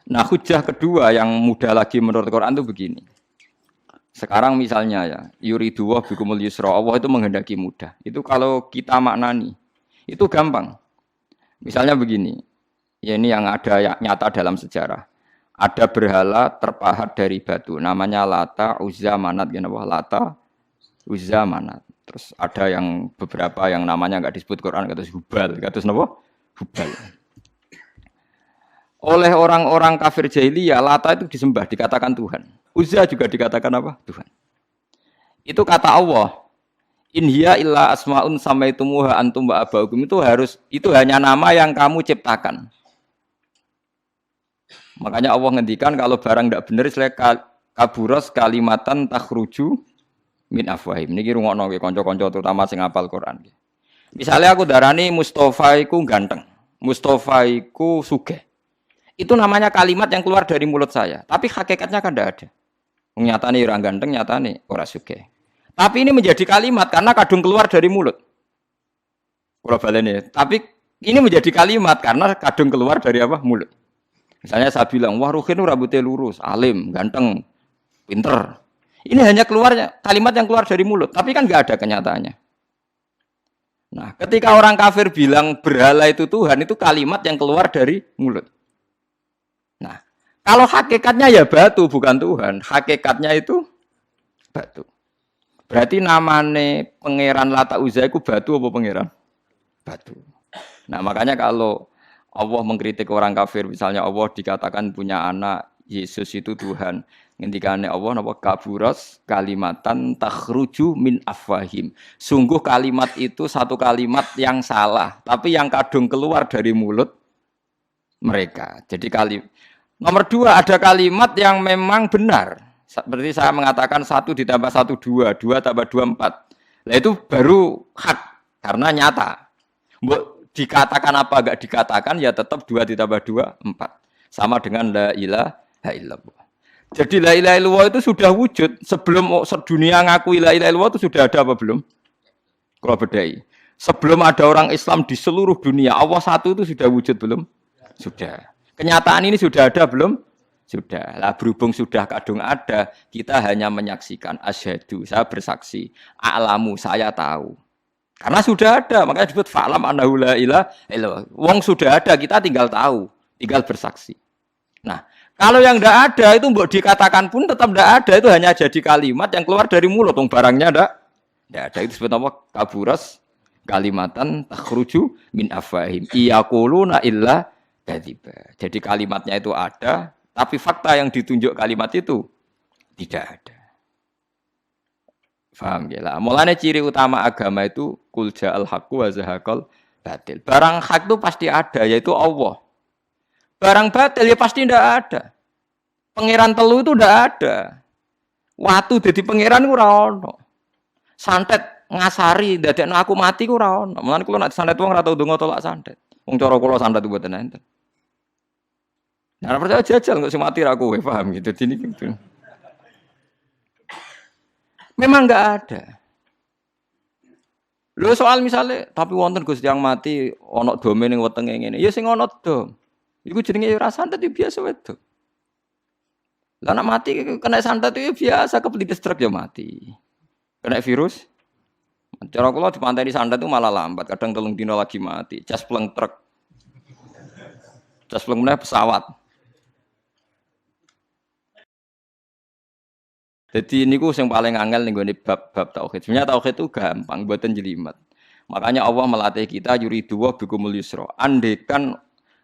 Nah, hujah kedua yang mudah lagi menurut Quran itu begini. Sekarang misalnya ya, yuridu wa bikumul yusra, Allah itu menghendaki mudah. Itu kalau kita maknani, itu gampang. Misalnya begini, ya ini yang ada yang nyata dalam sejarah. Ada berhala terpahat dari batu, namanya Lata, Uzza, Manat, gitu, Lata, Uzza, Manat. Terus ada yang beberapa yang namanya nggak disebut Quran, kata Hubal, kata apa? Hubal. Oleh orang-orang kafir jahiliyah, Lata itu disembah, dikatakan Tuhan. Uzza juga dikatakan apa? Tuhan. Itu kata Allah. In hiya illa asmaun samaitumuha antum wa abaukum, itu hanya nama yang kamu ciptakan. Makanya Allah ngendikan kalau barang tidak benar istilah kaburos kalimatan takhruju min afwahim. Niki rungokno nggih kanca-kanca terutama sing hafal Quran. Misalnya aku darani Mustafa iku ganteng, Mustafa iku sugih. Itu namanya kalimat yang keluar dari mulut saya, tapi hakikatnya kan tidak ada. Nyatane ora ganteng, nyatane ora sugih. Tapi ini menjadi kalimat karena kadung keluar dari mulut. Kula baleni. Tapi ini menjadi kalimat karena kadung keluar dari apa? Mulut. Misalnya saya bilang, wah Ruhin rambutnya lurus, alim, ganteng, pinter. Ini hanya keluarnya kalimat yang keluar dari mulut, tapi kan nggak ada kenyataannya. Nah, ketika orang kafir bilang berhala itu Tuhan, itu kalimat yang keluar dari mulut. Nah, kalau hakikatnya ya batu bukan Tuhan, hakikatnya itu batu. Berarti namane pangeran Lata Uzza itu batu apa pangeran? Batu. Nah, makanya kalau Allah mengkritik orang kafir, misalnya Allah dikatakan punya anak, Yesus itu Tuhan. Ngendikane Allah napa kaburas kalimatan takhruju min afwahim. Sungguh kalimat itu satu kalimat yang salah, tapi yang kadung keluar dari mulut mereka. Jadi nomor dua, ada kalimat yang memang benar. Seperti saya mengatakan 1 ditambah 1 2, 2 tambah 2 4. Nah itu baru hak karena nyata. Dikatakan apa enggak dikatakan ya tetap 2 ditambah 2 4. Sama dengan la ilaha illallah. Jadi la ilaha illallah itu sudah wujud sebelum dunia ngakui la ilaha illallah itu sudah ada apa belum? Kalau bedai. Sebelum ada orang Islam di seluruh dunia, Allah satu itu sudah wujud belum? Sudah. Kenyataan ini sudah ada belum? Sudah. Lah berhubung sudah kadung ada, kita hanya menyaksikan asyhadu, saya bersaksi, a'lamu, saya tahu. Karena sudah ada, makanya disebut fa'lam annahu la ilaha illallah. Wong sudah ada, kita tinggal tahu, tinggal bersaksi. Nah, kalau yang tidak ada itu mbok dikatakan pun tetap tidak ada, itu hanya jadi kalimat yang keluar dari mulut, wong barangnya tidak ada. Itu disebut apa? Kaburas kalimatan takhruju min afwahim. Iyaquluna illa kadziba. Jadi kalimatnya itu ada, tapi fakta yang ditunjuk kalimat itu tidak ada. Paham ya lah. Mulanya ciri utama agama itu kul ja'al haqqu wa zahaqal batil. Barang hak itu pasti ada, yaitu Allah. Barang batil ya pasti tidak ada. Pangeran telu itu tidak ada. Watu jadi pangeran itu ora ono. Santet ngasari dadekno aku mati ku ora ono. Mulane kula nek santet wong ora tau ndonga tolak santet. Wong cara kula santet mboten enten. Nah, percaya jajal nggak sih mati aku, paham gitu. Jadi gitu. Memang nggak ada. Lo soal misalnya, tapi wonten Gus yang mati, ono domen yang wetenge ngene. Ya sing ono dom. Iku jenenge ora santet biasa wedok. Lah nek mati kena santet itu biasa kepelitis truk ya mati. Kena virus. Cara kula dipanteni santet itu malah lambat, kadang 3 dina lagi mati. Cas pleng truk. Cas pleng meneh pesawat. Jadi niku yang paling angel nih gue bab tauhid. Sebenarnya tauhid itu gampang, buatan jelimet. Makanya Allah melatih kita yuridu wa bikumul yusra. Andekan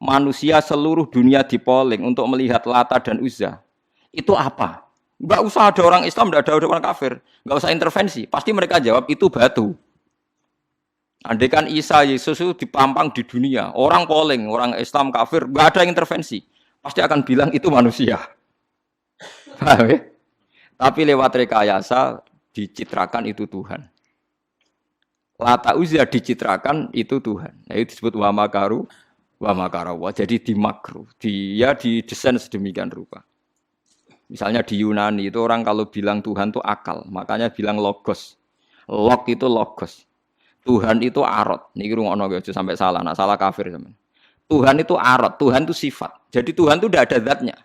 manusia seluruh dunia dipoling untuk melihat Lata dan Uzza, itu apa? Enggak usah ada orang Islam, enggak ada orang kafir, enggak usah intervensi. Pasti mereka jawab itu batu. Andekan Isa Yesus itu dipampang di dunia, orang poling, orang Islam kafir, enggak ada intervensi. Pasti akan bilang itu manusia. Paham ya? Tapi lewat rekayasa dicitrakan itu Tuhan. Lata Uzza dicitrakan itu Tuhan. Nah, itu disebut wa makaru wa makarawa. Jadi dimakru. Dia didesain sedemikian rupa. Misalnya di Yunani itu orang kalau bilang Tuhan itu akal, makanya bilang logos. Log itu logos. Tuhan itu arot. Niki rungokno aja sampai salah, nak salah kafir sampean. Tuhan itu arot, Tuhan itu sifat. Jadi Tuhan itu tidak ada zatnya.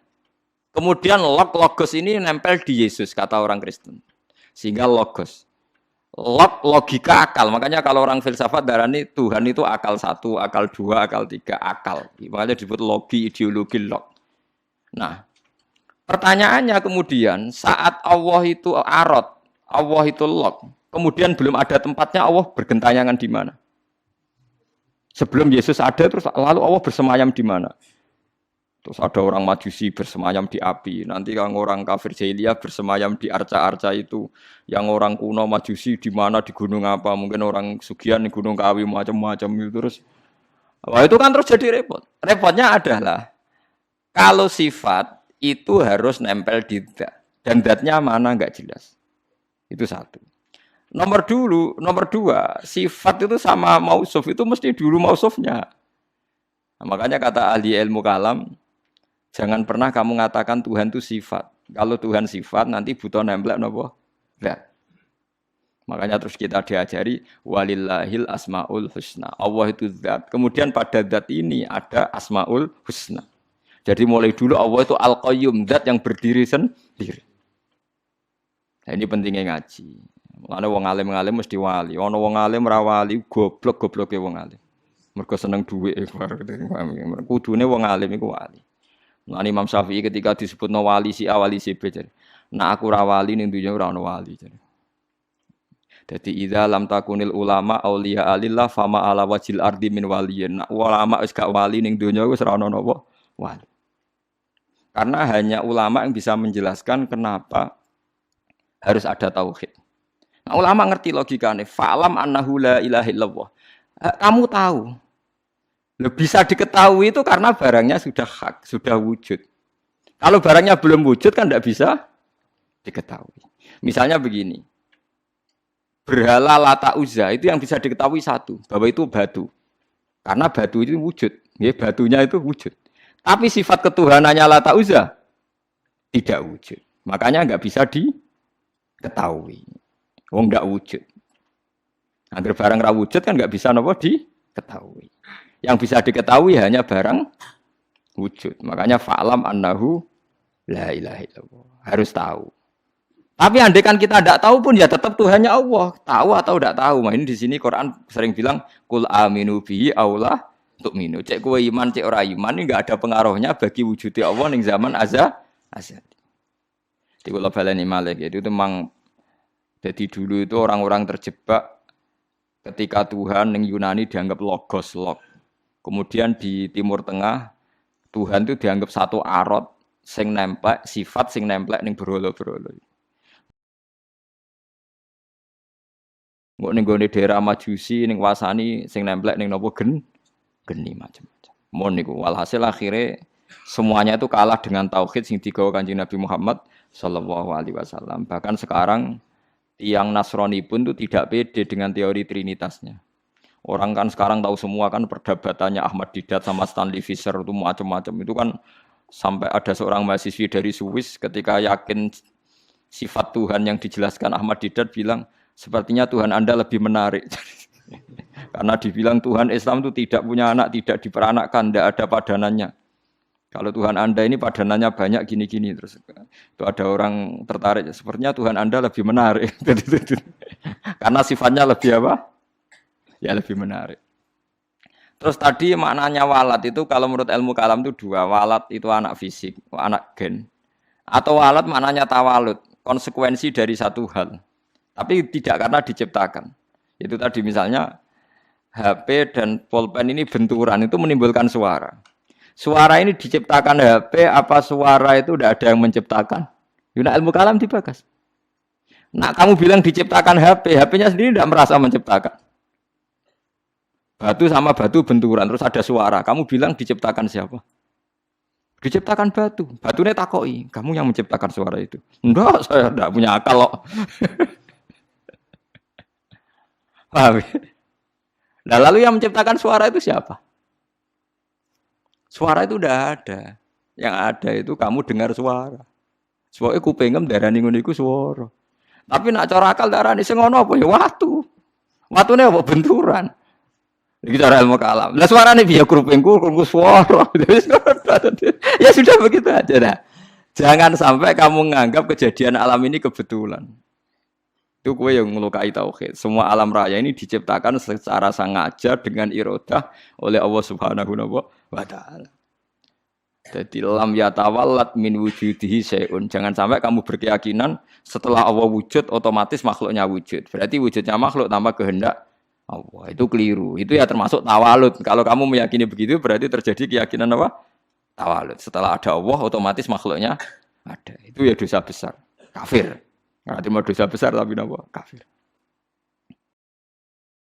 Kemudian logos ini nempel di Yesus, kata orang Kristen. Sehingga logos. Logika akal. Makanya kalau orang filsafat darani Tuhan itu akal 1, akal 2, akal 3, akal. Makanya disebut logi, ideologi, log. Nah, pertanyaannya kemudian saat Allah itu arot, Allah itu log, kemudian belum ada tempatnya Allah bergentayangan di mana? Sebelum Yesus ada terus lalu Allah bersemayam di mana? Terus ada orang Majusi bersemayam di api, nanti yang orang kafir jahiliyah bersemayam di arca-arca itu, yang orang kuno Majusi di mana di gunung apa? Mungkin orang Sugian di Gunung Kawi macam-macam itu terus. Wah, itu kan terus jadi repot. Repotnya adalah kalau sifat itu harus nempel di dat dan datnya mana nggak jelas. Itu satu. Nomor dua, sifat itu sama mausuf itu mesti dulu mausufnya. Nah, makanya kata ahli ilmu kalam, jangan pernah kamu mengatakan Tuhan itu sifat. Kalau Tuhan sifat nanti butuh nempel nopo? Zat. Makanya terus kita diajari walillahil asmaul husna. Allah itu zat. Kemudian pada zat ini ada asmaul husna. Jadi mulai dulu Allah itu al-qayyum, zat yang berdiri sendiri. Nah, ini pentingnya ngaji. Ana wong alim-alim mesti wali. Ana wong alim ra wali, goblok-gobloke wong alim. Mergo seneng dhuwit. Kudune wong alim iku wali. Lan Imam Syafi'i ketika disebutno wali si A wali si B jare. Nah aku ra wali ning dunya ora ono wali jare. Dadi idza lam takunil ulama auliya alillah fama ala wajil ardi min waliyin. Nah, ulama wis gak wali ning dunya wis ora ono napa wali. Karena hanya ulama yang bisa menjelaskan kenapa harus ada tauhid. Nah, ulama ngerti logikanya. Fa'lam annahu la ilaha illallah. Kamu tahu. Bisa diketahui itu karena barangnya sudah hak, sudah wujud. Kalau barangnya belum wujud kan tidak bisa diketahui. Misalnya begini. Berhala Lata Uzza itu yang bisa diketahui satu, bahwa itu batu. Karena batu itu wujud. Ya, batunya itu wujud. Tapi sifat ketuhanannya Lata Uzza tidak wujud. Makanya nggak bisa diketahui. Wong nggak wujud. Agar barang ra wujud kan nggak bisa nopo diketahui. Yang bisa diketahui hanya barang wujud. Makanya fa'lam annahu la ilaha illallah. Harus tahu. Tapi andai kan kita tidak tahu pun ya tetap Tuhannya Allah. Tahu atau tidak tahu. Nah, ini di sini Quran sering bilang kul aminu bihi aula tu'minu. Cek kowe iman, cek ora iman ini enggak ada pengaruhnya bagi wujudnya Allah ning zaman azali. Di kula baleni malih itu memang jadi dulu itu orang-orang terjebak ketika Tuhan ning Yunani dianggap logos log. Kemudian di Timur Tengah Tuhan itu dianggap satu arot sing nemplek sifat sing nemplek ning berhala-berhala. Mbok ning gone daerah Majusi ning wasani sing nemplek ning napa geni macam-macam. Mon niku walhasil akhirnya semuanya itu kalah dengan tauhid sing digawa Kanjeng Nabi Muhammad sallallahu alaihi wasallam. Bahkan sekarang tiang Nasrani pun itu tidak pede dengan teori trinitasnya. Orang kan sekarang tahu semua kan perdebatannya Ahmad Didat sama Stanley Fischer itu macam-macam. Itu kan sampai ada seorang mahasiswi dari Swiss ketika yakin sifat Tuhan yang dijelaskan Ahmad Didat bilang, sepertinya Tuhan Anda lebih menarik. Karena dibilang Tuhan Islam itu tidak punya anak, tidak diperanakkan, tidak ada padanannya. Kalau Tuhan Anda ini padanannya banyak gini-gini terus itu ada orang tertarik. Sepertinya Tuhan Anda lebih menarik. Karena sifatnya lebih apa? Ya lebih menarik. Terus tadi maknanya walat itu kalau menurut ilmu kalam itu dua. Walat itu anak fisik, anak gen. Atau walat maknanya tawalud, konsekuensi dari satu hal. Tapi tidak karena diciptakan. Itu tadi misalnya HP dan pulpen ini benturan itu menimbulkan suara. Suara ini diciptakan HP apa suara itu tidak ada yang menciptakan? Yuna ilmu kalam dibakas. Nah kamu bilang diciptakan HP, HP-nya sendiri tidak merasa menciptakan. Batu sama batu benturan terus ada suara. Kamu bilang diciptakan siapa? Diciptakan batu. Batunya takoi. Kamu yang menciptakan suara itu. Enggak, saya tidak punya akal loh. Paham? Nah lalu yang menciptakan suara itu siapa? Suara itu udah ada. Yang ada itu kamu dengar suara. Soalnya kupingem darani ngono iku suara. Tapi nak cara akal darani sing ngono apa ya watu. Watune apa benturan. Iki cara ilmu kalam. Lah suarane piye kruping suara. Ya sudah begitu aja dah. Jangan sampai kamu menganggap kejadian alam ini kebetulan. Itu kue yang melukai tauhid. Semua alam raya ini diciptakan secara sengaja dengan irodah oleh Allah Subhanahu wa taala. Jadi lam yatawallat min wujudihi syai'un. Jangan sampai kamu berkeyakinan setelah Allah wujud otomatis makhluknya wujud. Berarti wujudnya makhluk tanpa kehendak Allah. Itu keliru. Itu ya termasuk tawalud. Kalau kamu meyakini begitu berarti terjadi keyakinan apa? Tawalud. Setelah ada Allah otomatis makhluknya ada. Itu ya dosa besar. Kafir. Berarti mau dosa besar tapi apa? Kafir.